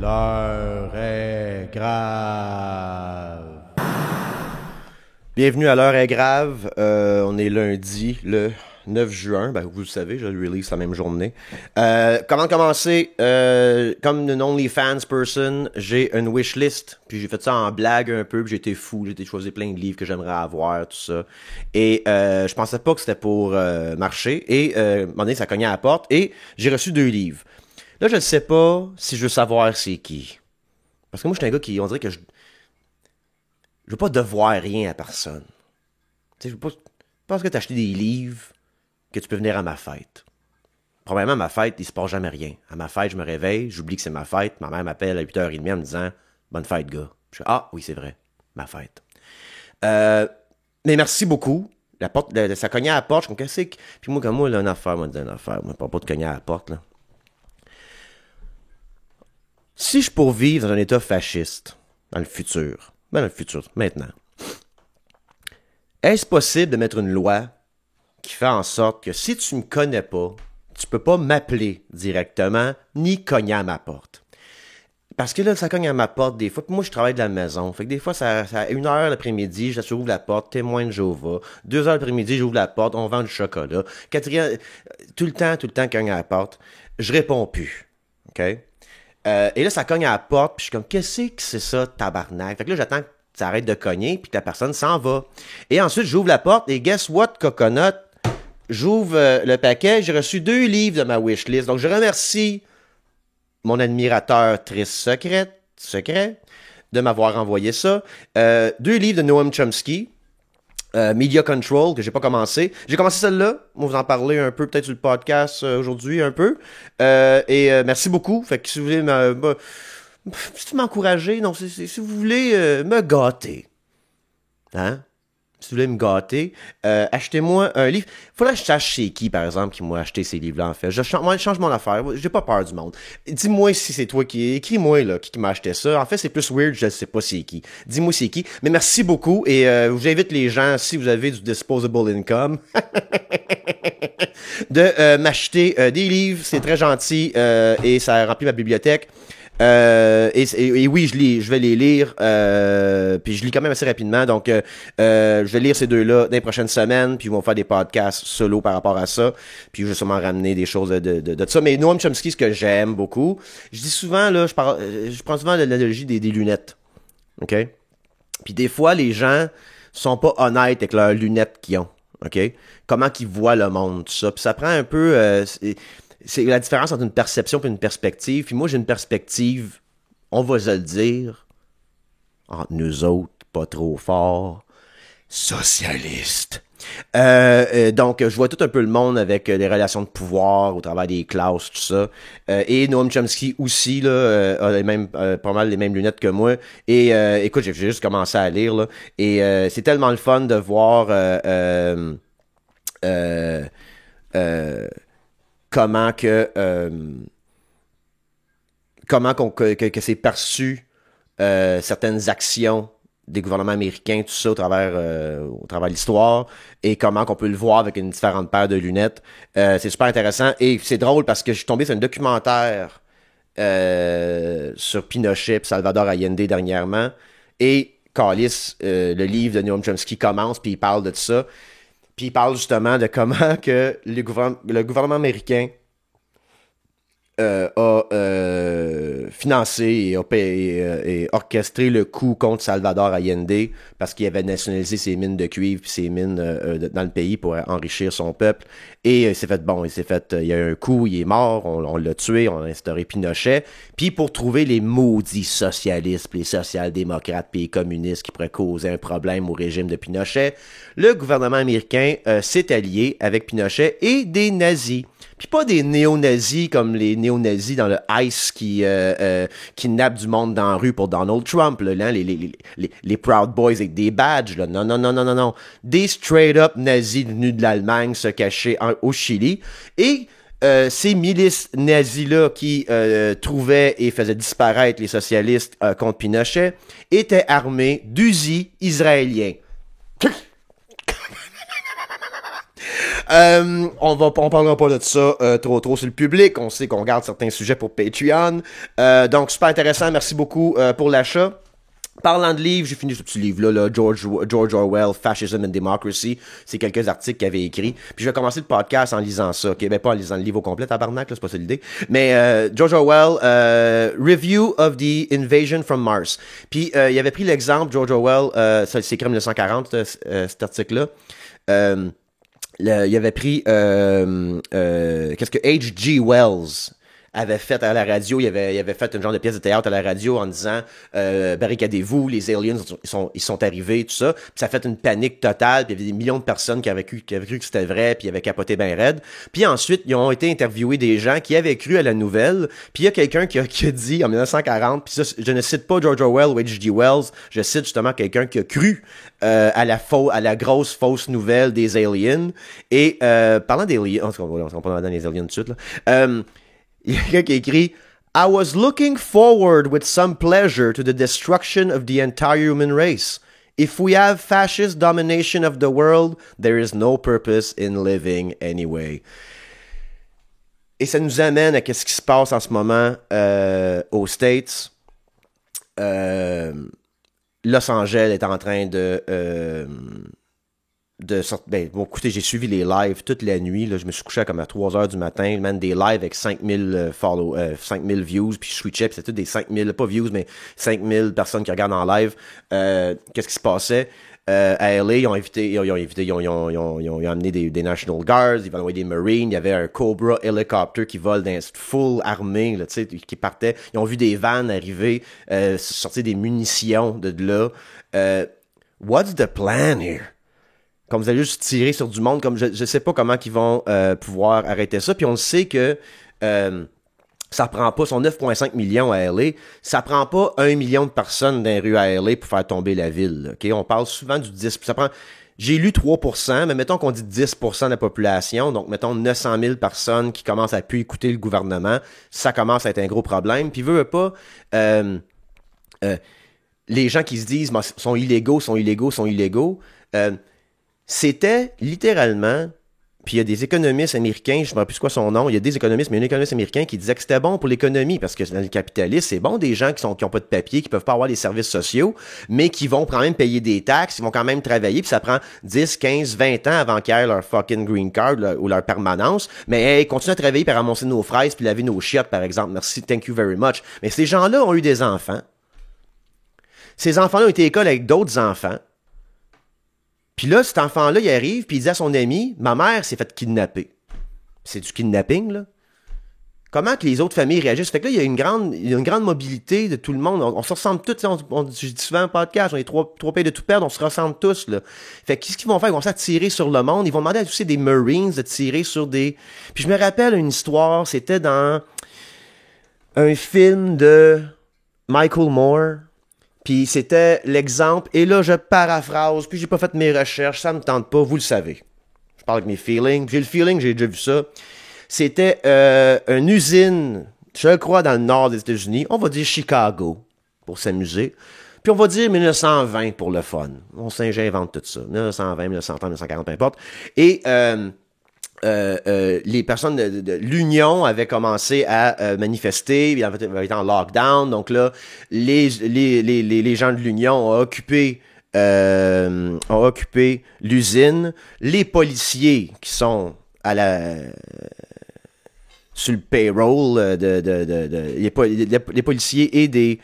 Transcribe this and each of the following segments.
L'heure est grave. Bienvenue à l'heure est grave. On est lundi, le 9 juin. Ben, vous le savez, je le release la même journée. Comment commencer? Comme une OnlyFans person, j'ai une wishlist. Puis j'ai fait ça en blague un peu. Puis j'ai été fou. J'ai été choisi plein de livres que j'aimerais avoir, tout ça. Et je pensais pas que c'était pour marcher. Et à un moment donné, ça cognait à la porte. Et j'ai reçu 2 livres. Là, je ne sais pas si je veux savoir c'est qui. Parce que moi, je suis un gars qui, on dirait que je veux pas devoir rien à personne. Tu sais, je veux pas, parce que t'as acheté des livres que tu peux venir à ma fête. Probablement, à ma fête, il se passe jamais rien. À ma fête, je me réveille, j'oublie que c'est ma fête. Ma mère m'appelle à 8h30 en me disant « Bonne fête, gars. » Je fais « Ah, oui, c'est vrai. Ma fête. » Mais merci beaucoup. La porte, ça cognait à la porte. Je suis comme « Qu'est-ce que... » Puis moi, comme moi, là, une affaire, moi, une affaire. Moi, pas de cogner à la porte, là. Si je pourvivre dans un état fasciste, dans le futur, maintenant, est-ce possible de mettre une loi qui fait en sorte que si tu me connais pas, tu peux pas m'appeler directement, ni cogner à ma porte? Parce que là, ça cogne à ma porte des fois, puis moi, je travaille de la maison. Fait que des fois, ça à 1h l'après-midi, j'ouvre la porte, témoin de Jéhovah. 2h l'après-midi, j'ouvre la porte, on vend du chocolat. Quatrième, tout le temps, cogne à la porte. Je réponds plus. OK? Et là, ça cogne à la porte, puis je suis comme, qu'est-ce que c'est ça, tabarnak? Fait que là, j'attends que ça arrête de cogner, puis que la personne s'en va. Et ensuite, j'ouvre la porte, et guess what, coconut? J'ouvre le paquet, j'ai reçu 2 livres de ma wishlist. Donc, je remercie mon admirateur triste secret, de m'avoir envoyé ça. 2 livres de Noam Chomsky. Media Control, que j'ai pas commencé. J'ai commencé celle-là. On va vous en parler un peu, peut-être sur le podcast aujourd'hui, un peu. Merci beaucoup. Fait que si vous voulez si vous m'encourager, non, si vous voulez me gâter, hein? Si vous voulez me gâter, achetez-moi un livre. Faudrait que je sache c'est qui, par exemple, qui m'a acheté ces livres-là, en fait. Moi, je change mon affaire. J'ai pas peur du monde. Dis-moi si c'est toi qui... Écris-moi, là, qui m'a acheté ça. En fait, c'est plus weird, je sais pas c'est qui. Dis-moi c'est qui. Mais merci beaucoup. Et j'invite les gens, si vous avez du disposable income, de m'acheter des livres. C'est très gentil et ça remplit ma bibliothèque. Et oui, je vais les lire, puis je lis quand même assez rapidement, donc je vais lire ces 2-là dans les prochaines semaines, puis ils vont faire des podcasts solo par rapport à ça, puis je vais sûrement ramener des choses de ça. Mais Noam Chomsky, ce que j'aime beaucoup, je dis souvent, là, je prends souvent l'analogie des lunettes, ok? Puis des fois, les gens sont pas honnêtes avec leurs lunettes qu'ils ont, ok? Comment qu'ils voient le monde, tout ça, puis ça prend un peu... c'est la différence entre une perception et une perspective. Puis moi, j'ai une perspective, on va se le dire, entre nous autres, pas trop fort, socialiste. Donc, je vois tout un peu le monde avec des relations de pouvoir au travers des classes, tout ça. Et Noam Chomsky aussi, là, a pas mal les mêmes lunettes que moi. Et écoute, j'ai juste commencé à lire, là. Et c'est tellement le fun de voir... comment que c'est perçu certaines actions des gouvernements américains, tout ça au travers de l'histoire, et comment qu'on peut le voir avec une différente paire de lunettes. C'est super intéressant, et c'est drôle parce que je suis tombé sur un documentaire sur Pinochet et Salvador Allende dernièrement, et Callis, le livre de Noam Chomsky commence, puis il parle de tout ça. Puis il parle justement de comment que le gouvernement américain a financé et orchestré le coup contre Salvador Allende parce qu'il avait nationalisé ses mines de cuivre et ses mines dans le pays pour enrichir son peuple. Et il y a eu un coup, il est mort, on l'a tué, on a instauré Pinochet. Puis pour trouver les maudits socialistes, les social-démocrates puis les communistes qui pourraient causer un problème au régime de Pinochet, le gouvernement américain s'est allié avec Pinochet et des nazis. Puis pas des néo-nazis comme les néo-nazis dans le ICE qui kidnappent du monde dans la rue pour Donald Trump, là, les Proud Boys avec des badges, là. Non. Des straight-up nazis venus de l'Allemagne se cacher au Chili. Et ces milices nazis-là qui trouvaient et faisaient disparaître les socialistes contre Pinochet étaient armés d'Uzi israéliens. On parlera pas de ça trop sur le public. On sait qu'on garde certains sujets pour Patreon. Donc, super intéressant. Merci beaucoup pour l'achat. Parlant de livres, j'ai fini ce petit livre-là, George Orwell, Fascism and Democracy. C'est quelques articles qu'il avait écrits. Puis je vais commencer le podcast en lisant ça, ok? Ben pas en lisant le livre au complet, tabarnak, là, c'est pas ça l'idée. Mais George Orwell, Review of the Invasion from Mars. Puis il avait pris l'exemple, George Orwell, ça c'est écrit en 1940, cet article-là. Il avait pris qu'est-ce que H.G. Wells avait fait à la radio. Il avait fait une genre de pièce de théâtre à la radio en disant barricadez-vous, les aliens ils sont arrivés, tout ça. Puis ça a fait une panique totale, puis il y avait des millions de personnes qui avaient cru que c'était vrai, puis ils avaient capoté ben raide. Puis ensuite, ils ont été interviewés des gens qui avaient cru à la nouvelle. Puis il y a quelqu'un qui a dit en 1940, puis ça, je ne cite pas George Orwell ou H.G. Wells, je cite justement quelqu'un qui a cru à la grosse fausse nouvelle des aliens. Et parlant des aliens, on va pas dans les aliens tout de suite, là. Il y a quelqu'un qui a écrit I was looking forward with some pleasure to the destruction of the entire human race. If we have fascist domination of the world, there is no purpose in living anyway. Et ça nous amène à ce qui se passe en ce moment aux States. Los Angeles est en train bon, écoutez, j'ai suivi les lives toute la nuit, là, je me suis couché comme à 3h du matin, man, des lives avec 5000 5000 views, puis je switchais, puis c'était tout des 5000, pas views, mais 5000 personnes qui regardent en live. Qu'est-ce qui se passait? À LA, ils ont amené des National Guards, ils ont envoyé des Marines, il y avait un Cobra helicopter qui vole dans full armée, là, tu sais, qui partait. Ils ont vu des vannes arriver, sortir des munitions de là. What's the plan here? Comme vous allez juste tirer sur du monde, comme je sais pas comment ils vont pouvoir arrêter ça. Puis on le sait que ça prend pas, son 9,5 millions à LA, ça prend pas 1 million de personnes dans les rues à LA pour faire tomber la ville. OK? On parle souvent du 10%. Ça prend, j'ai lu 3%, mais mettons qu'on dit 10% de la population, donc mettons 900 000 personnes qui commencent à plus écouter le gouvernement, ça commence à être un gros problème. Puis veut pas... les gens qui se disent sont illégaux, c'était littéralement, puis il y a des économistes américains, je ne me rappelle plus quoi son nom, il y a des économistes, mais un économiste américain qui disait que c'était bon pour l'économie, parce que dans le capitalisme, c'est bon des gens qui ont pas de papier, qui peuvent pas avoir des services sociaux, mais qui vont quand même payer des taxes, ils vont quand même travailler, puis ça prend 10, 15, 20 ans avant qu'ils aient leur fucking green card ou leur permanence, mais hey, continuez à travailler pour ramasser nos fraises puis laver nos chiottes, par exemple, merci, thank you very much. Mais ces gens-là ont eu des enfants. Ces enfants-là ont été à l'école avec d'autres enfants. Puis là, cet enfant-là, il arrive, puis il dit à son ami, ma mère s'est fait kidnapper. C'est du kidnapping, là. Comment que les autres familles réagissent? Fait que là, il y a une grande mobilité de tout le monde. On se ressemble tous, je dis souvent en podcast, on est trois pays de tout perdre, on se ressemble tous, là. Fait que qu'est-ce qu'ils vont faire? Ils vont tirer sur le monde. Ils vont demander à tous des Marines de tirer sur des... Puis je me rappelle une histoire, c'était dans un film de Michael Moore. Puis c'était l'exemple, et là je paraphrase, puis j'ai pas fait mes recherches, ça me tente pas, vous le savez. Je parle avec mes feelings, j'ai le feeling, j'ai déjà vu ça. C'était une usine, je crois dans le nord des États-Unis, on va dire Chicago, pour s'amuser, puis on va dire 1920 pour le fun. On s'invente tout ça, 1920, 1930, 1940, peu importe. Et les personnes de l'Union avaient commencé à manifester, ils avaient été en lockdown, donc là, les gens de l'Union ont occupé l'usine, les policiers qui sont sur le payroll les policiers et des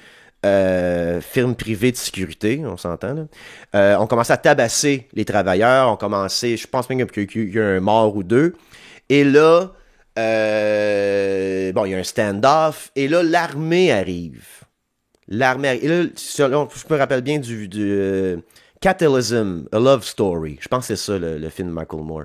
firmes privées de sécurité, on s'entend, là. On commençait à tabasser les travailleurs, je pense même qu'il y a un mort ou deux, et là, il y a un stand-off, et là, l'armée arrive. Et là, je me rappelle bien du Catalysm, A Love Story, je pense que c'est ça le film de Michael Moore.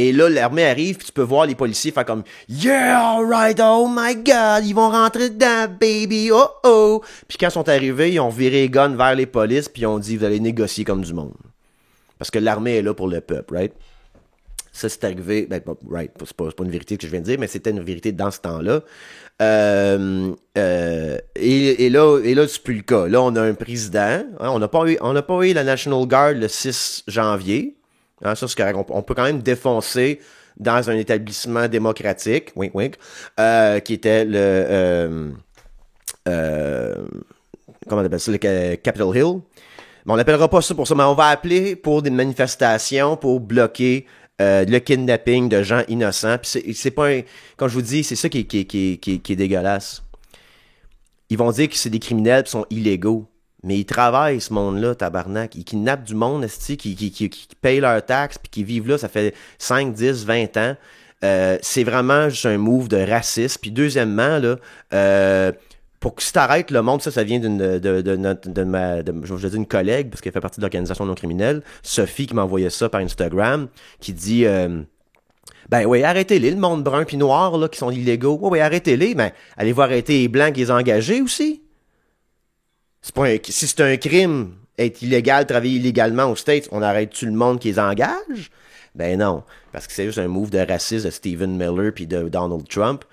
Et là, l'armée arrive, puis tu peux voir les policiers faire comme « Yeah, alright, oh my God, ils vont rentrer dedans, baby, oh oh! » Puis quand ils sont arrivés, ils ont viré les guns vers les polices, puis ils ont dit « Vous allez négocier comme du monde. » Parce que l'armée est là pour le peuple, right? Ça, c'est arrivé, right, c'est pas une vérité que je viens de dire, mais c'était une vérité dans ce temps-là. Et là, c'est plus le cas. Là, on a un président, hein, on n'a pas eu la National Guard le 6 janvier. Hein, ça, c'est correct. On peut quand même défoncer dans un établissement démocratique, wink wink, qui était comment on appelle ça, le Capitol Hill. Mais on l'appellera pas ça pour ça, mais on va appeler pour des manifestations pour bloquer le kidnapping de gens innocents. Puis c'est pas un, comme je vous dis, c'est ça qui est dégueulasse. Ils vont dire que c'est des criminels qui sont illégaux. Mais ils travaillent, ce monde-là, tabarnak. Ils kidnappent du monde, qui payent leurs taxes, puis qui vivent là, ça fait 5, 10, 20 ans. C'est vraiment juste un move de racisme. Puis deuxièmement, là, pour que si t'arrêtes le monde, ça vient je vais dire une collègue, parce qu'elle fait partie de l'organisation non criminelle, Sophie, qui m'a envoyé ça par Instagram, qui dit... ben oui, arrêtez-les, le monde brun puis noir, là, qui sont illégaux. Oui, arrêtez-les, mais allez-vous arrêter les blancs qui les ont engagés aussi? Si c'est un crime, être illégal, travailler illégalement aux States, on arrête-tu le monde qui les engage? Ben non, parce que c'est juste un move de racisme de Stephen Miller puis de Donald Trump.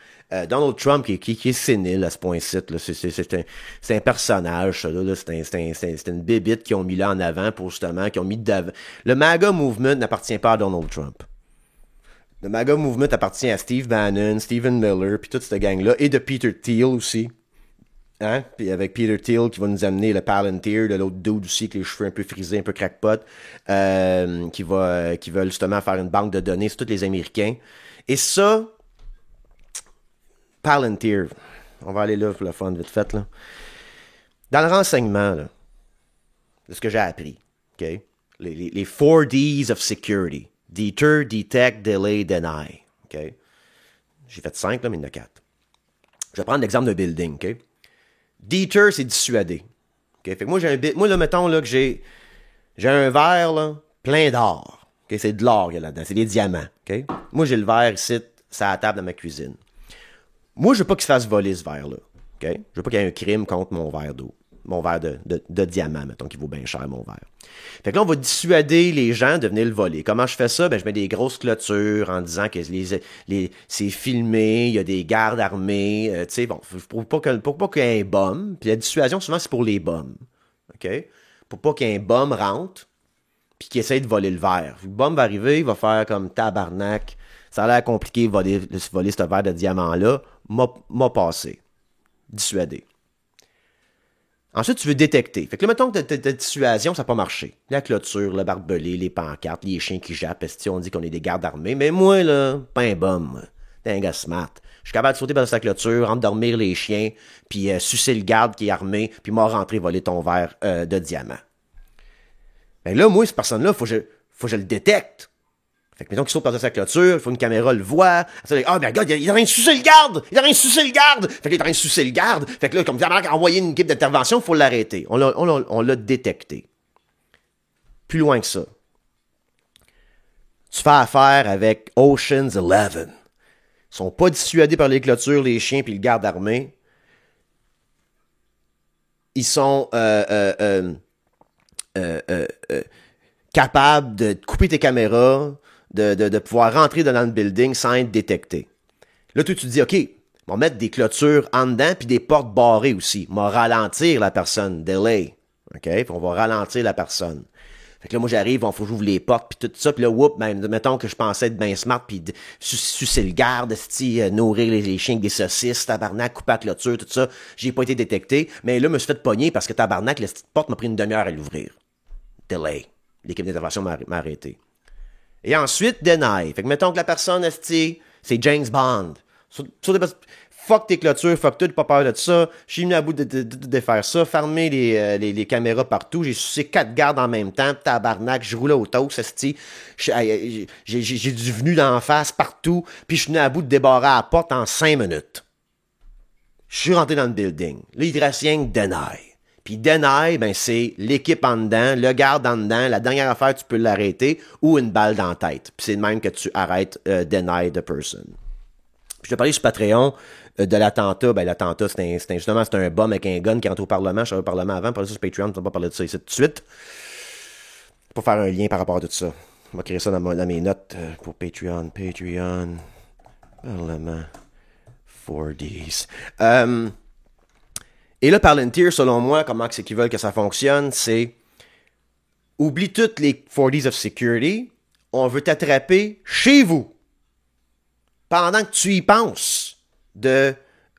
Donald Trump qui est sénile à ce point-ci, là. C'est un personnage, ça, là. C'est une bébite qu'ils ont mis là en avant pour justement, qu'ils ont mis d'avant. Le MAGA Movement n'appartient pas à Donald Trump. Le MAGA Movement appartient à Steve Bannon, Stephen Miller, puis toute cette gang-là, et de Peter Thiel aussi. Hein? Puis avec Peter Thiel qui va nous amener le Palantir de l'autre dude aussi, avec les cheveux un peu frisés, un peu crackpot, qui veulent justement faire une banque de données sur tous les Américains. Et ça, Palantir, on va aller là pour le fun vite fait, là. Dans le renseignement, là, de ce que j'ai appris, OK? Les 4 Ds of security. Deter, detect, delay, deny. OK? J'ai fait 5, là, mais il y en a 4. Je vais prendre l'exemple d'un building, OK? Deter, c'est dissuader. Okay? Fait que moi, moi, là, mettons là, que j'ai un verre là, plein d'or. Okay? C'est de l'or qu'il y a là-dedans. C'est des diamants. Okay? Moi, j'ai le verre ici, c'est à la table de ma cuisine. Moi, je veux pas qu'il se fasse voler ce verre-là. Okay? Je veux pas qu'il y ait un crime contre mon verre d'eau. Mon verre de diamant, mettons, qui vaut bien cher, mon verre. Fait que là, on va dissuader les gens de venir le voler. Comment je fais ça? Ben, je mets des grosses clôtures en disant que c'est filmé, il y a des gardes armés, tu sais, bon, pour pas qu'il y ait un bum. Puis la dissuasion, souvent, c'est pour les bums. OK? Pour pas qu'il y ait un bum rentre, puis qu'il essaye de voler le verre. Le bum va arriver, il va faire comme tabarnak. Ça a l'air compliqué de voler ce verre de diamant-là. M'a passé. Dissuadé. Ensuite, tu veux détecter. Fait que là, mettons que ta dissuasion, ça n'a pas marché. La clôture, le barbelé, les pancartes, les chiens qui jappent, on dit qu'on est des gardes armés. Mais moi, là, pas un bum. T'es un gars smart. Je suis capable de sauter par sa clôture, endormir les chiens, puis sucer le garde qui est armé, puis m'a rentré voler ton verre de diamant. Ben là, moi, cette personne-là, faut que je le détecte. Fait que mettons qu'il saute par sa clôture, il faut une caméra le voit. Ah, mais regarde, il est en train de sucer le garde! Il est en train de sucer le garde! Fait que là, il est en train de sucer le garde. Fait que là, comme ça a envoyé une équipe d'intervention, il faut l'arrêter. On l'a détecté. Plus loin que ça. Tu fais affaire avec Ocean's 11. Ils sont pas dissuadés par les clôtures, les chiens puis le garde armé. Ils sont capables de couper tes caméras, de pouvoir rentrer dans le building sans être détecté. Là, toi, tu te dis, OK, on va mettre des clôtures en dedans puis des portes barrées aussi. On va ralentir la personne, delay. OK? Puis on va ralentir la personne. Fait que là, moi, j'arrive, il faut que j'ouvre les portes puis tout ça. Puis là, ben, mettons que je pensais être bien smart puis sucer le garde, nourrir les chiens avec des saucisses, tabarnak, couper la clôture, tout ça. J'ai pas été détecté. Mais là, je me suis fait pogner parce que tabarnak, la petite porte m'a pris une demi-heure à l'ouvrir. Delay. L'équipe d'intervention m'a arrêté. Et ensuite, deny. Fait que mettons que la personne, c'est James Bond. Fuck tes clôtures, fuck tout, pas peur de ça. Je suis venu à bout de faire ça, fermer les caméras partout. J'ai sucé 4 gardes en même temps, tabarnak, je roulais au toast, j'ai du venu d'en face partout, puis je suis venu à bout de débarrer à la porte en 5 minutes. Je suis rentré dans le building. Là, il te reste rien que deny. Puis deny, ben c'est l'équipe en dedans, le garde en dedans, la dernière affaire, tu peux l'arrêter, ou une balle dans la tête. Puis c'est de même que tu arrêtes deny the person. Puis je te parlais sur Patreon de l'attentat. Ben l'attentat, c'était un bum avec un gun qui rentre au Parlement. Je suis au Parlement avant, parler sur Patreon, on ne va pas parler de ça ici tout de suite. Pour faire un lien par rapport à tout ça. On va créer ça dans mes notes pour Patreon. Parlement 4Ds. Et là, Palantir, selon moi, comment c'est qu'ils veulent que ça fonctionne, c'est oublie toutes les 4Ds of security, on veut t'attraper chez vous. pendant que tu y penses de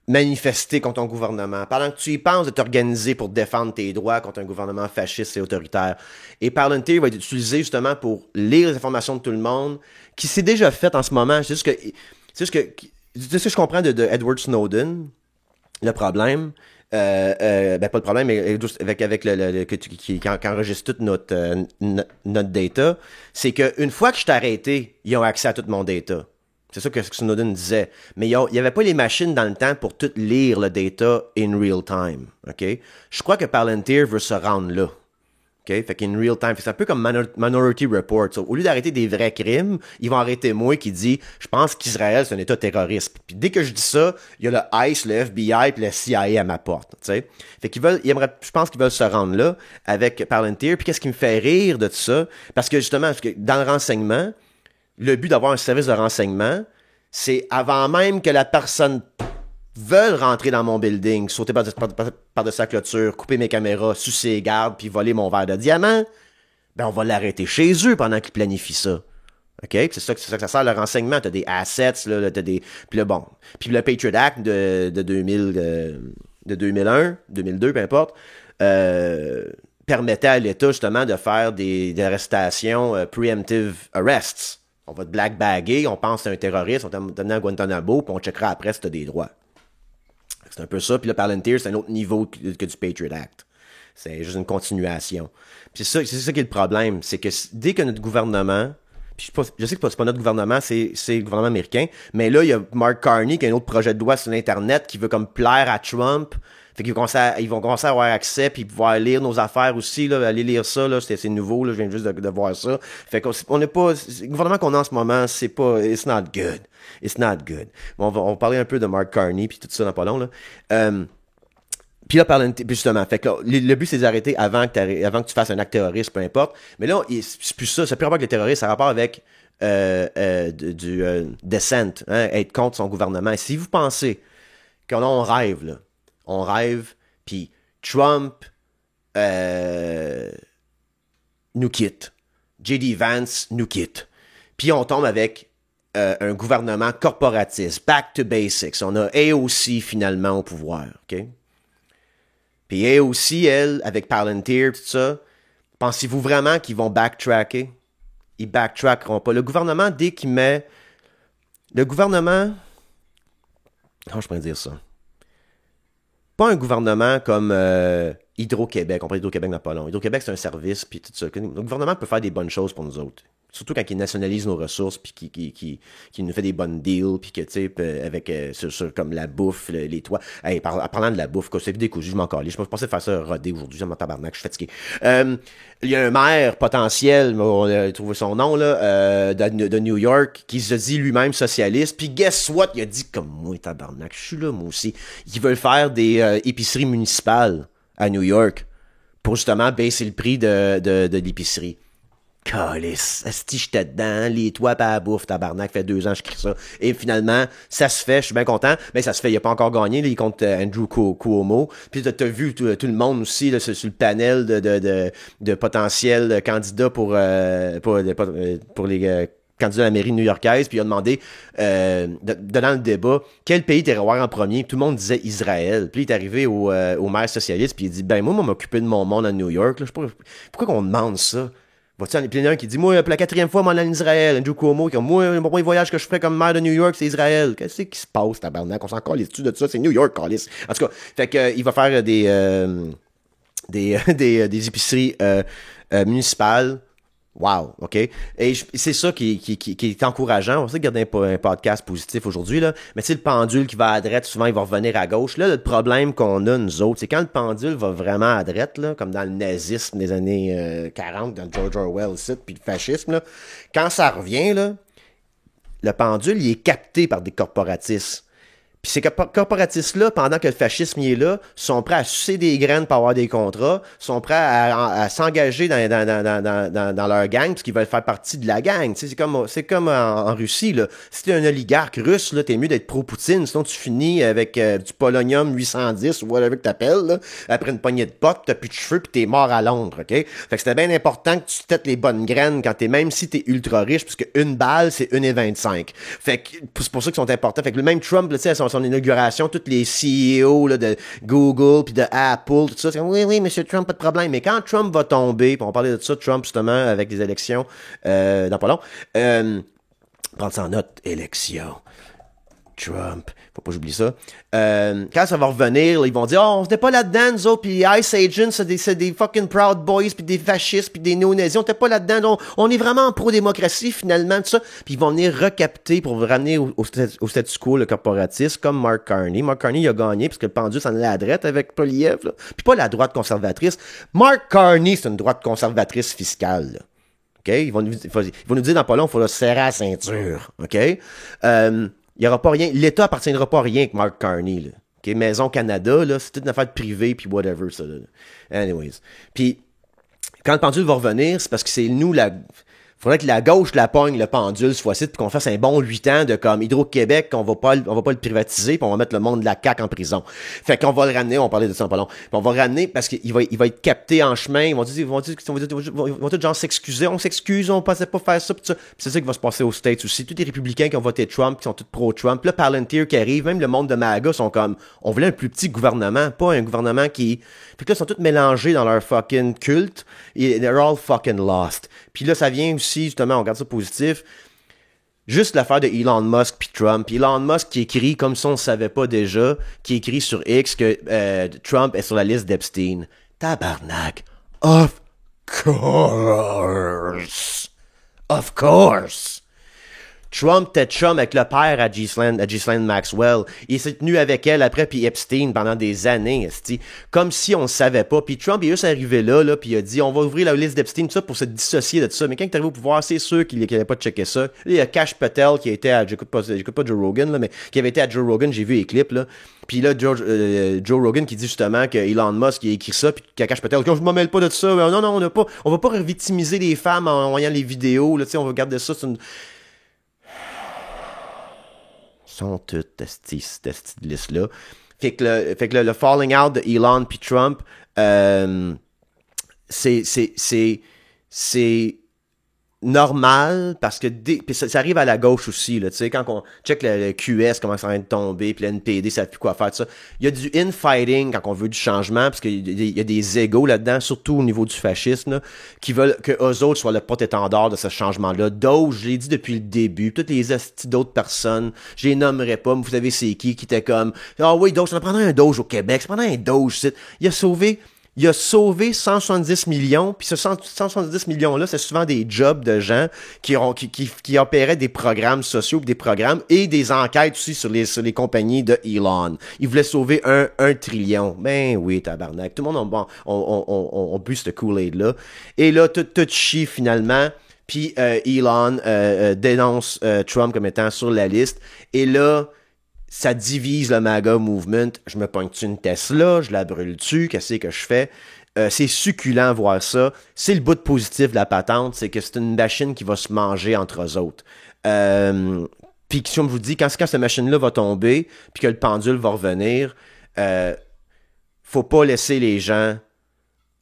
manifester contre ton gouvernement, pendant que tu y penses de t'organiser pour défendre tes droits contre un gouvernement fasciste et autoritaire. Et Palantir va être utilisé justement pour lire les informations de tout le monde, qui s'est déjà fait en ce moment. C'est juste que je comprends de Edward Snowden, le problème. Pas le problème, mais avec qui enregistre toute notre data, c'est qu'une fois que je t'ai arrêté, ils ont accès à tout mon data. C'est ça que Snowden disait. Mais il n'y avait pas les machines dans le temps pour tout lire le data in real time. Okay? Je crois que Palantir veut se rendre là. Okay? Fait qu'in real time, c'est un peu comme Minority Report. So, au lieu d'arrêter des vrais crimes, ils vont arrêter moi qui dit « Je pense qu'Israël, c'est un État terroriste. » Puis dès que je dis ça, il y a le ICE, le FBI puis le CIA à ma porte. T'sais? Fait je pense qu'ils veulent se rendre là avec Palantir. Puis qu'est-ce qui me fait rire de tout ça? Parce que justement, dans le renseignement, le but d'avoir un service de renseignement, c'est avant même que la personne veuille rentrer dans mon building, sauter par de sa clôture, couper mes caméras, sucer les gardes, puis voler mon verre de diamant, ben on va l'arrêter chez eux pendant qu'ils planifient ça. OK? C'est ça que ça sert le renseignement. T'as des assets, là, t'as des. Puis là, bon. Puis le Patriot Act de 2001, 2002, peu importe, permettait à l'État justement de faire des arrestations preemptive arrests. On va te blackbagger, on pense que c'est un terroriste, on t'a donné à Guantanamo, puis on checkera après si t'as des droits. C'est un peu ça. Puis là, Palantir, c'est un autre niveau que du Patriot Act. C'est juste une continuation. Puis c'est ça qui est le problème. C'est que dès que notre gouvernement... Puis je sais que c'est pas notre gouvernement, c'est le gouvernement américain. Mais là, il y a Mark Carney qui a un autre projet de loi sur l'Internet qui veut comme plaire à Trump. Fait qu'ils vont commencer à avoir accès puis pouvoir lire nos affaires aussi, là, aller lire ça, là, c'est nouveau, là, je viens juste de voir ça. Fait qu'on n'est pas, le gouvernement qu'on a en ce moment, c'est pas, it's not good. It's not good. Bon, on va parler un peu de Mark Carney puis tout ça dans pas long, là. Puis là, justement, fait que là, le but, c'est d'arrêter avant que tu fasses un acte terroriste, peu importe. Mais là, c'est plus ça, ça n'a plus rapport avec les terroristes, ça a rapport avec du dissent, hein, être contre son gouvernement. Et si vous pensez qu'on rêve, là, on rêve, puis Trump nous quitte. J.D. Vance nous quitte. Puis on tombe avec un gouvernement corporatiste, back to basics. On a AOC finalement au pouvoir, OK? Puis AOC, elle, avec Palantir, tout ça, pensez-vous vraiment qu'ils vont backtracker? Ils backtrackeront pas. Le gouvernement, dès qu'il met... Le gouvernement... Comment je pourrais dire ça? Pas un gouvernement comme Hydro-Québec. On parle d'Hydro-Québec dans pas long. Hydro-Québec, c'est un service, puis tout ça. Le gouvernement peut faire des bonnes choses pour nous autres. Surtout quand il nationalise nos ressources, puis qui nous fait des bonnes deals, puis que, tu sais, avec, sur comme la bouffe, les toits. Hey, parlant de la bouffe, quand c'est des coups, je m'en calais. Je pensais faire ça rodé aujourd'hui, dans mon tabarnak, je suis fatigué. Il y a un maire potentiel, on a trouvé son nom, là, de New York, qui se dit lui-même socialiste, puis guess what? Il a dit, comme moi, tabarnak, je suis là, moi aussi. Ils veulent faire des épiceries municipales à New York pour justement baisser le prix de l'épicerie. Calice, esti, j'étais dedans, les toits pis la bouffe, tabarnak, fait 2 ans que je crie ça. Et finalement, ça se fait, je suis bien content, mais ça se fait, il a pas encore gagné, là, il compte Andrew Cuomo. Puis t'as vu tout le monde aussi, là, sur le panel de potentiels candidats pour les candidats à la mairie new-yorkaise, puis il a demandé, dans le débat, quel pays t'irais voir en premier? Tout le monde disait Israël. Puis il est arrivé au maire socialiste, puis il dit, ben moi, m'occuper de mon monde à New York, là, pourquoi qu'on demande ça? Puis il y en a un qui dit, moi, pour la 4e fois, m'en allais en Israël. Andrew Cuomo, qui dit, moi, le premier voyage que je ferais comme maire de New York, c'est Israël. Qu'est-ce qui se passe, tabarnak? On s'en calisse de ça, c'est New York, calisse. En tout cas, fait que, il va faire des épiceries municipales. Wow, OK? Et c'est ça qui est encourageant. On sait garder un podcast positif aujourd'hui, là. Mais tu sais, le pendule qui va à droite, souvent, il va revenir à gauche. Là, le problème qu'on a, nous autres, c'est quand le pendule va vraiment à droite, là, comme dans le nazisme des années 40, dans George Orwell, puis le fascisme, là. Quand ça revient, là, le pendule, il est capté par des corporatistes. Puis ces corporatistes-là, pendant que le fascisme y est là, sont prêts à sucer des graines pour avoir des contrats, sont prêts à s'engager dans leur gang, parce qu'ils veulent faire partie de la gang. Tu sais, c'est comme en Russie, là. Si t'es un oligarque russe, là, t'es mieux d'être pro-Poutine, sinon tu finis avec du polonium 810 ou whatever que t'appelles, là, après une poignée de potes, t'as plus de cheveux, puis t'es mort à Londres, OK? Fait que c'était bien important que tu têtes les bonnes graines quand même si t'es ultra riche, parce qu'une balle, c'est 1,25. Fait que c'est pour ça qu'ils sont importants. Fait que le même Trump, tu sais, son inauguration, tous les CEO là, de Google puis de Apple, tout ça, c'est comme, oui, monsieur Trump, pas de problème. Mais quand Trump va tomber, puis on parlait de ça, Trump, justement, avec les élections dans pas long, prendre ça en note, élection. Trump, faut pas que j'oublie ça. Quand ça va revenir, là, ils vont dire, oh, on n'était pas là-dedans, nous autres, puis Ice Agents, c'est des fucking Proud Boys, puis des fascistes, puis des néo-nazis, on n'était pas là-dedans, on est vraiment en pro-démocratie, finalement, tout ça. Puis ils vont venir recapter pour ramener au statu quo le corporatiste, comme Mark Carney. Mark Carney, il a gagné, parce que le pendule s'en allait à la droite avec Poliev, là. Puis pas la droite conservatrice. Mark Carney, c'est une droite conservatrice fiscale, là. OK? Ils vont nous dire dans pas long, il faut le serrer à la ceinture. OK? Il y aura pas rien. L'État appartiendra pas à rien avec Mark Carney, là. Okay? Maison Canada, là, c'est toute une affaire privée, puis whatever, ça, là. Anyways. Puis, quand le pendule va revenir, c'est parce que c'est nous, faudrait que la gauche la pogne, le pendule, ce fois-ci, puis qu'on fasse un bon 8 ans de comme Hydro-Québec, qu'on va pas le privatiser, puis on va mettre le monde de la CAQ en prison. Fait qu'on va le ramener, on parlait de ça pas long. Puis on va le ramener parce qu'il va être capté en chemin, ils vont tout genre s'excuser, on s'excuse, on pensait pas faire ça, puis c'est ça qui va se passer aux States aussi. Tous les républicains qui ont voté Trump, qui sont tous pro-Trump, là, Palantir qui arrive, même le monde de MAGA sont comme, on voulait un plus petit gouvernement, pas un gouvernement qui... Fait que là, ils sont tous mélangés dans leur fucking culte, et they're all fucking lost. Puis là, ça vient aussi, justement, on regarde ça positif, juste l'affaire de Elon Musk puis Trump. Puis Elon Musk qui écrit, comme si on ne savait pas déjà, qui écrit sur X que Trump est sur la liste d'Epstein. Tabarnak. Of course. Of course. Trump était chum avec le père à Ghislaine Maxwell. Il s'est tenu avec elle après, puis Epstein pendant des années, esti. Comme si on ne savait pas. Puis Trump est juste arrivé là, puis il a dit, on va ouvrir la liste d'Epstein, tout ça, pour se dissocier de tout ça. Mais quand il est arrivé au pouvoir, c'est sûr qu'il n'avait pas checké ça. Là, il y a Kash Patel qui était à, j'écoute pas Joe Rogan, là, mais qui avait été à Joe Rogan, j'ai vu les clips, là. Puis là, Joe Rogan qui dit justement que Elon Musk il a écrit ça, puis Kash Patel, je m'en mêle pas de ça. Non, on va pas victimiser les femmes en voyant les vidéos, là, tu sais, on va garder ça, c'est une... sont toutes cette liste-là. Fait que le falling out de Elon puis Trump, c'est normal parce que ça arrive à la gauche aussi, là, tu sais, quand on check le QS, comment ça vient de tomber, puis le NPD, ça ne fait plus quoi faire, tout ça. Il y a du infighting quand on veut du changement, parce qu'il y a des égos là-dedans, surtout au niveau du fascisme, là, qui veulent que eux autres soient le porte-étendard de ce changement-là. D'autres, je l'ai dit depuis le début, toutes les astuces d'autres personnes, je les nommerai pas, mais vous savez c'est qui était comme, ah oui, Doge, ça prendrait un Doge au Québec, ça prendrait un Doge, c'est... Il a sauvé 170 millions, puis ce 170 millions-là, c'est souvent des jobs de gens qui opéraient des programmes sociaux, des programmes et des enquêtes aussi sur les compagnies de Elon. Il voulait sauver un trillion. Ben oui, tabarnak. Tout le monde on bu ce Kool-Aid-là. Et là, tout chie finalement. Puis Elon dénonce Trump comme étant sur la liste. Et là, ça divise le MAGA movement. Je me pointe une Tesla, je la brûle dessus, qu'est-ce que je fais? C'est succulent voir ça. C'est le bout positif de la patente, c'est que c'est une machine qui va se manger entre eux autres. Puis comme je vous dis, quand cette machine-là va tomber, puis que le pendule va revenir, faut pas laisser les gens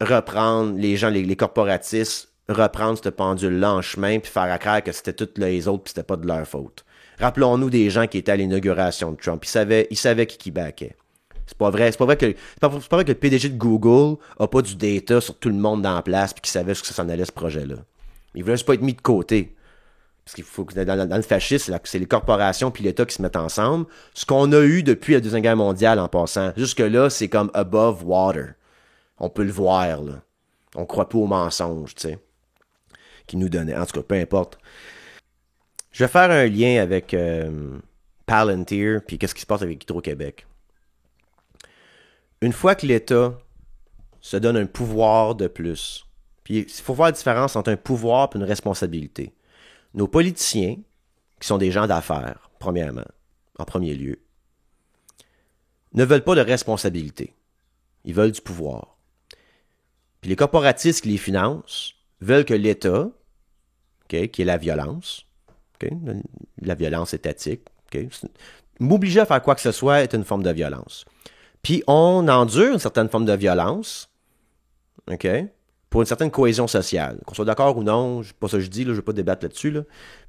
reprendre, les corporatistes, reprendre ce pendule-là en chemin, puis faire à croire que c'était toutes les autres, puis c'était pas de leur faute. Rappelons-nous des gens qui étaient à l'inauguration de Trump. Ils savaient qui backait. C'est pas vrai que le PDG de Google a pas du data sur tout le monde dans la place puis qu'il savait ce que ça s'en allait ce projet-là. Il voulait juste pas être mis de côté. Parce qu'il faut que dans le fascisme, c'est les corporations puis l'État qui se mettent ensemble. Ce qu'on a eu depuis la Deuxième Guerre mondiale en passant. Jusque-là, c'est comme above water. On peut le voir, là. On croit pas aux mensonges, tu sais. Qui nous donnaient. En tout cas, peu importe. Je vais faire un lien avec Palantir puis qu'est-ce qui se passe avec Hydro-Québec. Une fois que l'État se donne un pouvoir de plus, puis il faut voir la différence entre un pouvoir et une responsabilité. Nos politiciens, qui sont des gens d'affaires, premièrement, en premier lieu, ne veulent pas de responsabilité. Ils veulent du pouvoir. Puis les corporatistes qui les financent veulent que l'État, okay, qui est la violence, okay, la violence étatique, okay, m'obliger à faire quoi que ce soit est une forme de violence. Puis on endure une certaine forme de violence, OK, pour une certaine cohésion sociale. Qu'on soit d'accord ou non, c'est pas ça que je dis, là, je ne vais pas débattre là-dessus. Là.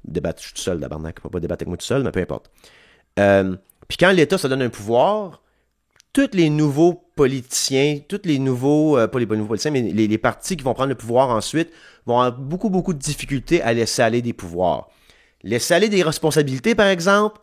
Débattre, je suis tout seul, d'abord, je ne vais pas débattre avec moi tout seul, mais peu importe. Puis quand l'État se donne un pouvoir, tous les nouveaux politiciens, tous les nouveaux, pas les nouveaux politiciens, mais les partis qui vont prendre le pouvoir ensuite vont avoir beaucoup, beaucoup de difficultés à laisser aller des pouvoirs. Laisser aller des responsabilités, par exemple,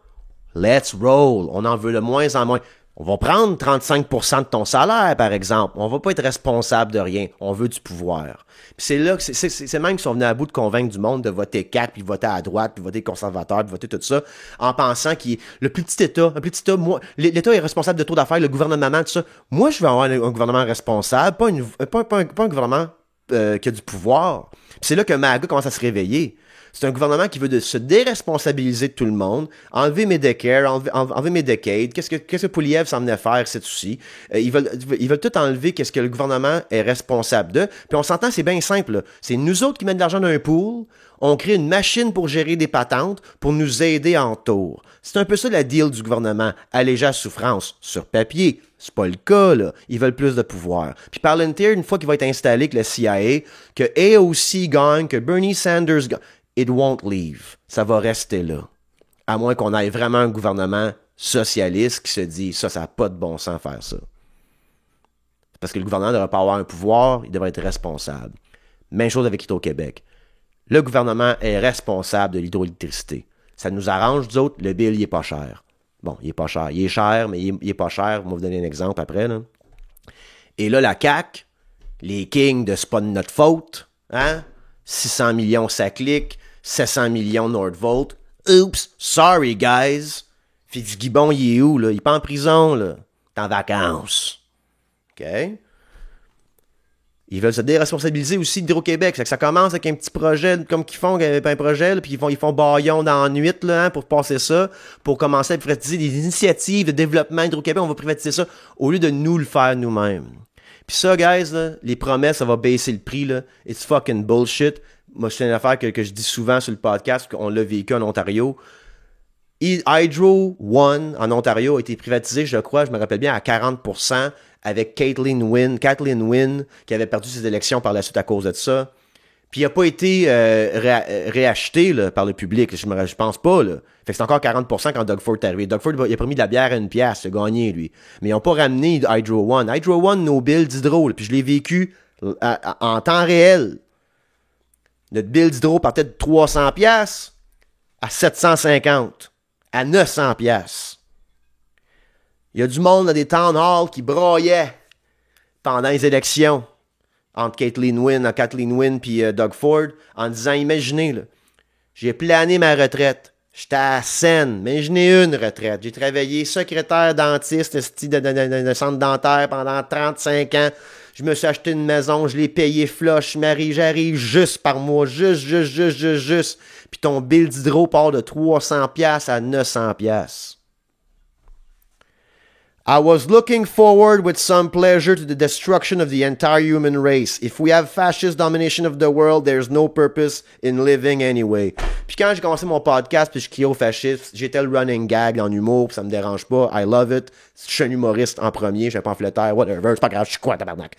let's roll. On en veut de moins en moins. On va prendre 35% de ton salaire, par exemple. On va pas être responsable de rien. On veut du pouvoir. Puis c'est là que c'est même qu'ils sont venus à bout de convaincre du monde de voter 4, puis voter à droite, puis voter conservateur, puis voter tout ça, en pensant qu'il le plus petit État, moi, l'État est responsable de trop d'affaires, le gouvernement, tout ça. Moi, je veux avoir un gouvernement responsable, pas un gouvernement qui a du pouvoir. Puis c'est là que MAGA commence à se réveiller. C'est un gouvernement qui veut se déresponsabiliser de tout le monde, enlever Medicare, enlever Medicaid. Qu'est-ce que Poilievre s'en venait faire, c'est aussi. Ils veulent tout enlever, qu'est-ce que le gouvernement est responsable de. Puis on s'entend, c'est bien simple. Là. C'est nous autres qui mettons de l'argent dans un pool, on crée une machine pour gérer des patentes, pour nous aider en tour. C'est un peu ça la deal du gouvernement, alléger la souffrance. Sur papier, c'est pas le cas, là. Ils veulent plus de pouvoir. Puis Palantir, une fois qu'il va être installé avec le CIA, que AOC gagne, que Bernie Sanders gagne, it won't leave. Ça va rester là. À moins qu'on ait vraiment un gouvernement socialiste qui se dit ça n'a pas de bon sens faire ça. Parce que le gouvernement ne devrait pas avoir un pouvoir, il devrait être responsable. Même chose avec Hydro-Québec. Le gouvernement est responsable de l'hydroélectricité. Ça nous arrange, nous autres, le bill, il est pas cher. Bon, il est pas cher. Il est cher, mais il est pas cher. On va vous donner un exemple après, là. Et là, la CAQ, les kings de c'est pas de notre faute, hein? 600 millions, ça clique. 700 millions Nordvolt. Oops, sorry guys. Fitzgibbon, il est où, là? Il est pas en prison, là. Il est en vacances. OK? Ils veulent se déresponsabiliser aussi d'Hydro-Québec. Ça commence avec un petit projet, comme qu'ils font, un projet, là, puis ils font baillon dans la nuit, là, hein, pour passer ça, pour commencer à privatiser des initiatives de développement d'Hydro-Québec. On va privatiser ça au lieu de nous le faire nous-mêmes. Puis ça, guys, là, les promesses, ça va baisser le prix, là. It's fucking bullshit. Moi, c'est une affaire que je dis souvent sur le podcast, qu'on l'a vécu en Ontario. Hydro One, en Ontario, a été privatisé, je crois, je me rappelle bien, à 40%, avec Kathleen Wynne, qui avait perdu ses élections par la suite à cause de ça. Puis il n'a pas été réacheté là, par le public, je pense pas. Là. Fait que c'est encore 40% quand Doug Ford est arrivé. Doug Ford, il a promis de la bière à 1$, il a gagné, lui. Mais ils n'ont pas ramené Hydro One. Hydro One, nos bills d'hydro, là, puis je l'ai vécu en temps réel. Notre bill d'hydro partait de 300$ à 750$, à 900$. Il y a du monde dans des town halls qui braillaient pendant les élections entre Kathleen Wynne et Doug Ford en disant, imaginez, là, j'ai plané ma retraite. J'étais à Seine, mais je n'ai une retraite. J'ai travaillé secrétaire dentiste de centre dentaire pendant 35 ans. Je me suis acheté une maison, je l'ai payé flush, j'arrive juste par mois, juste. Puis ton bill d'hydro part de 300$ à 900$. I was looking forward with some pleasure to the destruction of the entire human race. If we have fascist domination of the world, there's no purpose in living anyway. Puis quand j'ai commencé mon podcast, puis je criais aux fascistes, j'étais le running gag en humour, puis ça me dérange pas. I love it. Je suis un humoriste en premier, je suis un pamphlétaire, whatever. C'est pas grave, je suis quoi, tabarnak?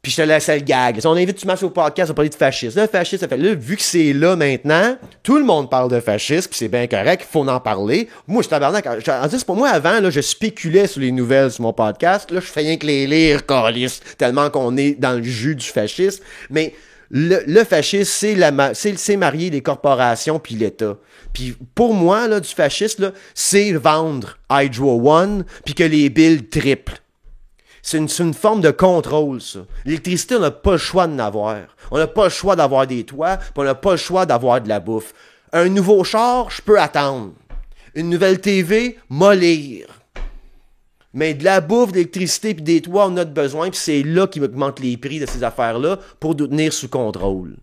Puis je te laissais le gag. Si on invite tu au podcast, on va parler de fascisme. Le fascisme, ça fait là, vu que c'est là maintenant, tout le monde parle de fascisme, puis c'est bien correct, il faut en parler. Moi, je tabarnak. C'est pour moi, avant, là, je spéculais sur les nouvelles sur mon podcast. Là, je fais rien que les lire, câlisse, tellement qu'on est dans le jus du fascisme. Mais le fascisme, c'est marier les corporations puis l'État. Puis pour moi, là, du fascisme, là, c'est vendre Hydro One puis que les billes triplent. C'est une forme de contrôle, ça. L'électricité, on n'a pas le choix d'en avoir. On n'a pas le choix d'avoir des toits, puis on n'a pas le choix d'avoir de la bouffe. Un nouveau char, je peux attendre. Une nouvelle TV, mollir. Mais de la bouffe, de l'électricité, puis des toits, on a besoin, puis c'est là qu'ils augmentent les prix de ces affaires-là pour nous tenir sous contrôle.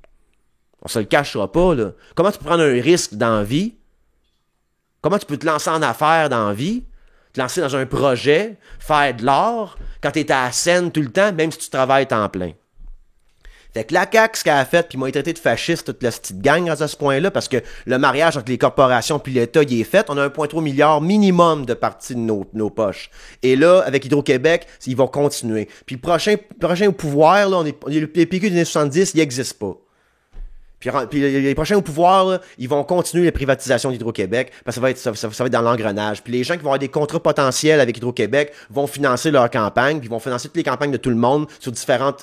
On se le cachera pas, là. Comment tu peux prendre un risque dans la vie? Comment tu peux te lancer en affaires dans la vie? te lancer dans un projet, faire de l'art, quand t'es à la scène tout le temps, même si tu travailles temps plein. Fait que la CAQ, ce qu'elle a fait, puis ils m'ont traité de fasciste toute la petite gang à ce point-là, parce que le mariage entre les corporations puis l'État, il est fait. On a 1,3 milliard minimum de parties de nos poches. Et là, avec Hydro-Québec, ils vont continuer. Puis le prochain au pouvoir, là, le PQ des années 70, il n'existe pas. Puis les prochains au pouvoir, là, ils vont continuer la privatisation d'Hydro-Québec parce que ça va être dans l'engrenage. Puis les gens qui vont avoir des contrats potentiels avec Hydro-Québec vont financer leur campagne, puis vont financer toutes les campagnes de tout le monde sur différents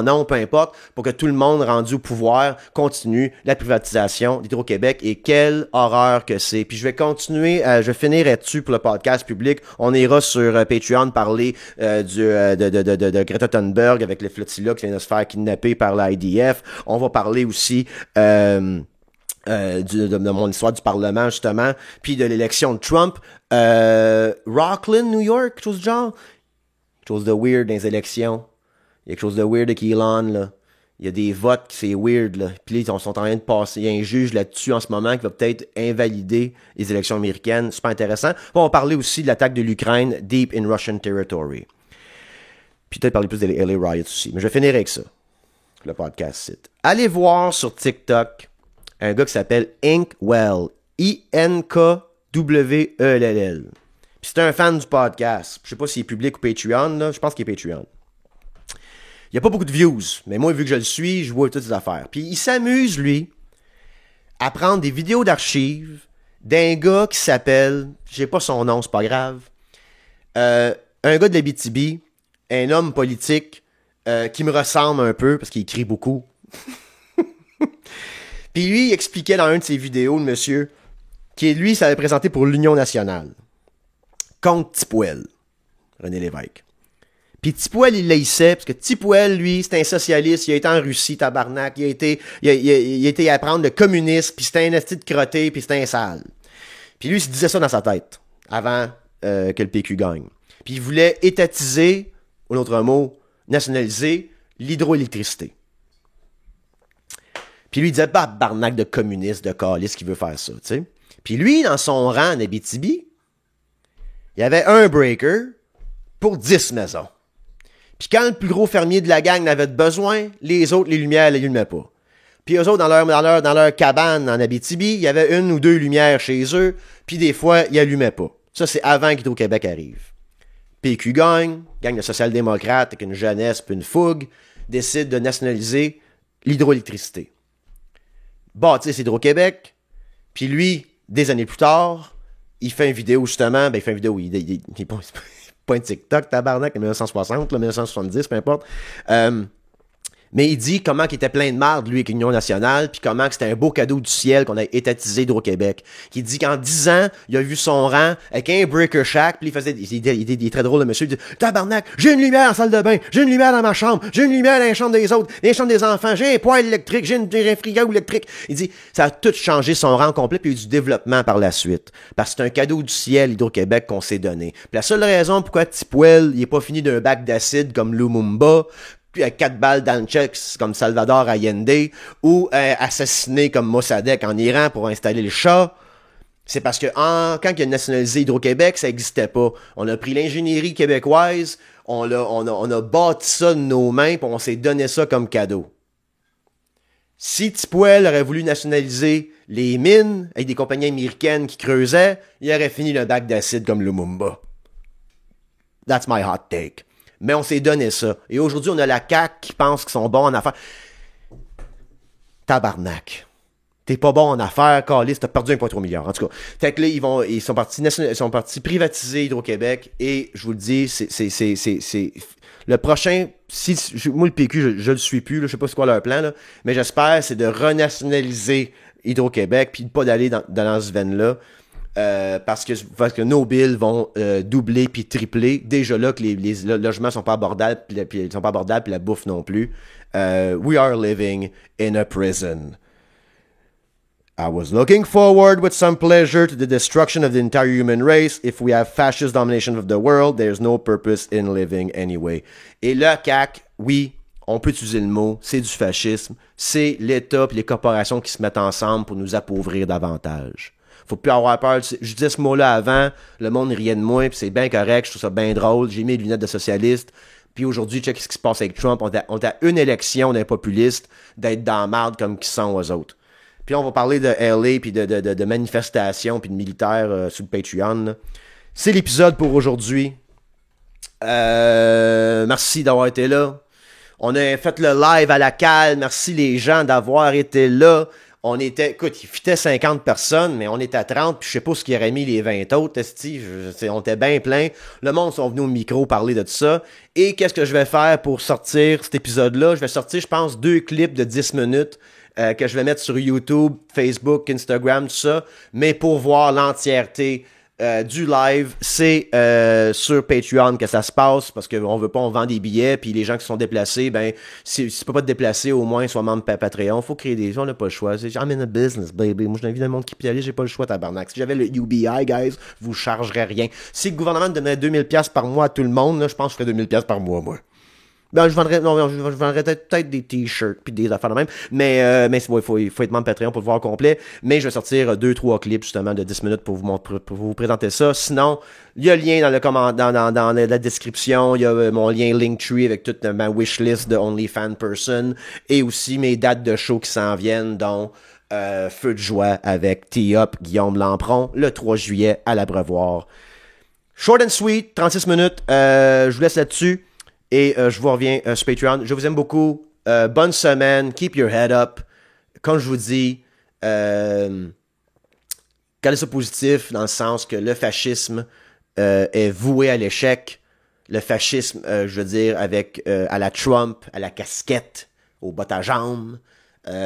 noms, peu importe, pour que tout le monde rendu au pouvoir continue la privatisation d'Hydro-Québec. Et quelle horreur que c'est. Puis je vais continuer, je vais finir là-dessus pour le podcast public. On ira sur Patreon parler de Greta Thunberg avec les flotillas qui vient de se faire kidnappé par l'IDF. On va parler aussi de mon histoire du Parlement, justement, puis de l'élection de Trump. Rockland, New York, quelque chose du genre. Quelque chose de weird dans les élections. Il y a quelque chose de weird avec Elon, là. Il y a des votes qui c'est weird, là. Puis là, ils sont en train de passer. Il y a un juge là-dessus en ce moment qui va peut-être invalider les élections américaines. Super intéressant. On va parler aussi de l'attaque de l'Ukraine, deep in Russian territory. Puis peut-être parler plus des LA Riots aussi. Mais je vais finir avec ça. Le podcast site. Allez voir sur TikTok un gars qui s'appelle Inkwell. I-N-K-W-E-L-L. Puis c'est un fan du podcast. Je sais pas s'il est public ou Patreon, là. Je pense qu'il est Patreon. Il n'y a pas beaucoup de views. Mais moi, vu que je le suis, je vois toutes ses affaires. Puis il s'amuse, lui, à prendre des vidéos d'archives d'un gars qui s'appelle... J'ai pas son nom, c'est pas grave. Un gars de l'Abitibi, un homme politique qui me ressemble un peu, parce qu'il écrit beaucoup. Puis lui, il expliquait dans une de ses vidéos, le monsieur, qui lui, s'avait présenté pour l'Union nationale. Contre Tipouel. René Lévesque. Puis Tipouel, il l'haïssait, parce que Tipouel, lui, c'est un socialiste, il a été en Russie, tabarnak, il a été apprendre le communisme, puis c'était un esti de crotté, puis c'était un sale. Puis lui, il se disait ça dans sa tête, avant que le PQ gagne. Puis il voulait étatiser, ou l'autre mot, nationaliser l'hydroélectricité. Puis lui, il disait, bah, barnac de communiste, de calice qui veut faire ça, tu sais. Puis lui, dans son rang en Abitibi, il y avait un breaker pour 10 maisons. Puis quand le plus gros fermier de la gang n'avait de besoin, les autres, les lumières, les allumaient pas. Puis eux autres, dans leur cabane en Abitibi, il y avait une ou deux lumières chez eux, puis des fois, ils allumaient pas. Ça, c'est avant qu'Hydro-Québec arrive. PQ gagne de social-démocrates avec une jeunesse puis une fougue, décide de nationaliser l'hydroélectricité. Bâtisse Hydro-Québec, puis lui, des années plus tard, il fait une vidéo justement, il fait une vidéo, il est pas un TikTok, tabarnak, en 1960, 1970, peu importe. Mais il dit comment qu'il était plein de marde, lui, avec l'Union nationale, puis comment que c'était un beau cadeau du ciel qu'on a étatisé Hydro-Québec. Il dit qu'en 10 ans, il a vu son rang avec un breaker shack, puis il faisait, il est très drôle, le monsieur, il dit, tabarnak, j'ai une lumière en salle de bain, j'ai une lumière dans ma chambre, j'ai une lumière dans les chambres des autres, dans les chambres des enfants, j'ai un poêle électrique, j'ai un frigo électrique. Il dit, ça a tout changé son rang complet, puis il y a eu du développement par la suite. Parce que c'est un cadeau du ciel, Hydro-Québec, qu'on s'est donné. Puis la seule raison pourquoi Tipouel, il est pas fini d'un bac d'acide comme Lumumba, puis à 4 balles dans le checks comme Salvador Allende, ou assassiné comme Mossadegh en Iran pour installer le Shah, c'est parce que quand il a nationalisé Hydro-Québec, ça n'existait pas. On a pris l'ingénierie québécoise, on a bâti ça de nos mains, puis on s'est donné ça comme cadeau. Si Tipouel aurait voulu nationaliser les mines avec des compagnies américaines qui creusaient, il aurait fini le bac d'acide comme Lumumba. That's my hot take. Mais on s'est donné ça. Et aujourd'hui, on a la CAQ qui pense qu'ils sont bons en affaires. Tabarnak. T'es pas bon en affaires, calice, t'as perdu 1,3 milliard. En tout cas. Fait que là, ils sont partis privatiser Hydro-Québec. Et je vous le dis, c'est le prochain, moi le PQ, je le suis plus, là, je sais pas c'est quoi leur plan, là, mais j'espère, c'est de renationaliser Hydro-Québec, puis pas d'aller dans ce veine-là. Parce que nos billes vont doubler puis tripler. Déjà là que les logements sont pas abordables puis la bouffe non plus. We are living in a prison. I was looking forward with some pleasure to the destruction of the entire human race. If we have fascist domination of the world, there's no purpose in living anyway. Et le CAQ, oui, on peut utiliser le mot, c'est du fascisme. C'est l'État et les corporations qui se mettent ensemble pour nous appauvrir davantage. Faut plus avoir peur. Je disais ce mot-là avant, le monde riait de moi, puis c'est bien correct, je trouve ça bien drôle. J'ai mis les lunettes de socialiste. Puis aujourd'hui, check ce qui se passe avec Trump. On a une élection d'un populiste d'être dans la marde comme qu'ils sont aux autres. Puis on va parler de LA, puis de manifestations, puis de militaires sur le Patreon. Là. C'est l'épisode pour aujourd'hui. Merci d'avoir été là. On a fait le live à la cale. Merci les gens d'avoir été là. Écoute, il fitait 50 personnes, mais on était à 30, puis je sais pas ce qui aurait mis les 20 autres, on était bien plein. Le monde sont venus au micro parler de tout ça. Et qu'est-ce que je vais faire pour sortir cet épisode-là? Je vais sortir, je pense, 2 clips de 10 minutes que je vais mettre sur YouTube, Facebook, Instagram, tout ça. Mais pour voir l'entièreté du live, c'est sur Patreon que ça se passe, parce qu'on veut pas, on vend des billets, puis les gens qui sont déplacés, ben, si tu peux pas te déplacer, au moins, sois membre Patreon, faut créer des gens, on n'a pas le choix, I'm in a business, baby, moi, je suis dans le monde qui peut y aller, j'ai pas le choix, tabarnak. Si j'avais le UBI, guys, vous chargerez rien. Si le gouvernement me donnait 2000$ par mois à tout le monde, là, je pense que je ferais 2000$ par mois, moi. Ben, je vendrais peut-être des t-shirts puis des affaires de même. Mais il faut être membre Patreon pour le voir au complet. Mais je vais sortir 2-3 clips, justement, de 10 minutes pour vous présenter ça. Sinon, il y a le lien dans la description. Il y a mon lien Linktree avec toute ma wishlist de OnlyFans Person. Et aussi mes dates de show qui s'en viennent, dont Feu de joie avec T-Up, Guillaume Lampron, le 3 juillet à l'Abreuvoir. Short and sweet, 36 minutes. Je vous laisse là-dessus. Et je vous reviens sur Patreon. Je vous aime beaucoup. Bonne semaine. Keep your head up. Comme je vous dis, gardez ça positif dans le sens que le fascisme est voué à l'échec. Le fascisme, je veux dire, avec à la Trump, à la casquette, aux bottes à jambes.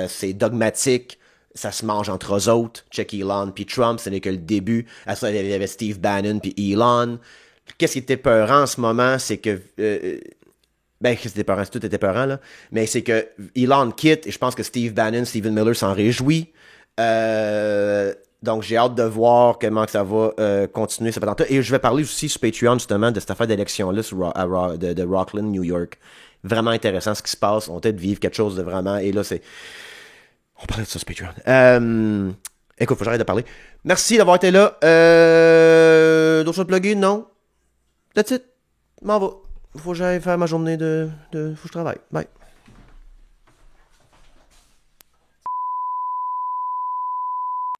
C'est dogmatique. Ça se mange entre eux autres. Check Elon puis Trump, ce n'est que le début. À ça, il y avait Steve Bannon puis Elon. Qu'est-ce qui était peurant en ce moment, c'est que... c'était peurant, tout était peurant, là. Mais c'est que Elon quitte, et je pense que Steven Miller s'en réjouit. Donc, j'ai hâte de voir comment que ça va continuer cette patente. Et je vais parler aussi sur Patreon, justement, de cette affaire d'élection-là de Rockland, New York. Vraiment intéressant ce qui se passe. On peut-être vivre quelque chose de vraiment... Et là, c'est... On parlait de ça sur Patreon. Écoute, faut que j'arrête de parler. Merci d'avoir été là. D'autres choses à plugger? Non. That's it. M'en va. Faut que j'aille faire ma journée Faut que je travaille. Bye.